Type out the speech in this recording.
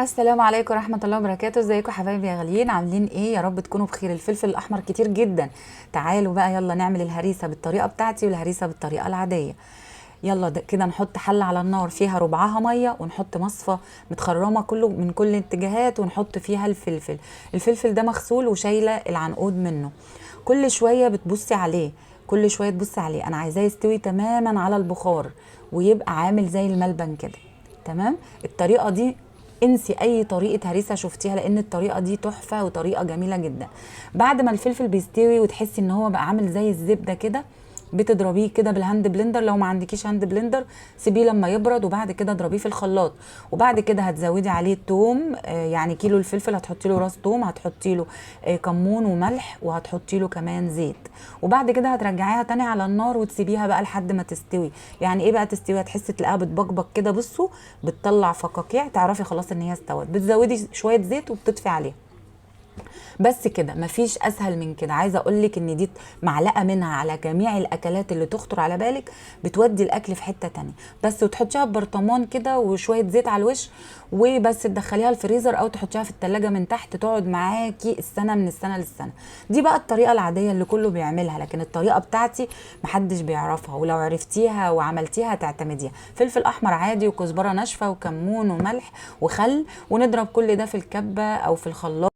السلام عليكم ورحمة الله وبركاته. ازيكم حبايبي يا غاليين؟ عاملين ايه؟ يا رب تكونوا بخير. الفلفل الاحمر كتير جدا. تعالوا بقى يلا نعمل الهريسة بالطريقة بتاعتي والهريسة بالطريقة العادية. يلا كده نحط حلة على النار فيها ربعها مية، ونحط مصفى متخرمة كله من كل الاتجاهات، ونحط فيها الفلفل. الفلفل ده مغسول وشايلة العنقود منه. كل شوية بتبصي عليه، كل شوية تبصي عليه. انا عايزاه يستوي تماما على البخار ويبقى عامل زي الملبن كده. تمام. الطريقة دي انسي اي طريقه هريسه شفتيها، لان الطريقه دي تحفه وطريقه جميله جدا. بعد ما الفلفل بيستوي وتحسي ان هو بقى عامل زي الزبده كده، بتضربيه كده بالهاند بلندر. لو ما عندكيش هاند بلندر سيبيه لما يبرد، وبعد كده اضربيه في الخلاط. وبعد كده هتزودي عليه توم، يعني كيلو الفلفل هتحطي له راس توم، هتحطي له كمون وملح، وهتحطي له كمان زيت. وبعد كده هترجعيها تاني على النار وتسيبيها بقى لحد ما تستوي. يعني ايه بقى تستوي؟ هتحسي تلاقيها بتبقبق كده، بصوا، بتطلع فقاقيع، تعرفي خلاص ان هي استوت. بتزودي شويه زيت وبتطفي عليها. بس كده، مفيش اسهل من كده. عايزه اقول لك ان دي معلقه منها على جميع الاكلات اللي تخطر على بالك، بتودي الاكل في حته تانية. بس وتحطيها في برطمان كده وشويه زيت على الوش، وبس تدخليها الفريزر او تحطيها في التلاجة من تحت، تقعد معاكي السنه من السنه للسنه. دي بقى الطريقه العاديه اللي كله بيعملها، لكن الطريقه بتاعتي محدش بيعرفها، ولو عرفتيها وعملتيها تعتمديها. فلفل احمر عادي وكزبره ناشفه وكمون وملح وخل، ونضرب كل ده في الكبه او في الخلاط.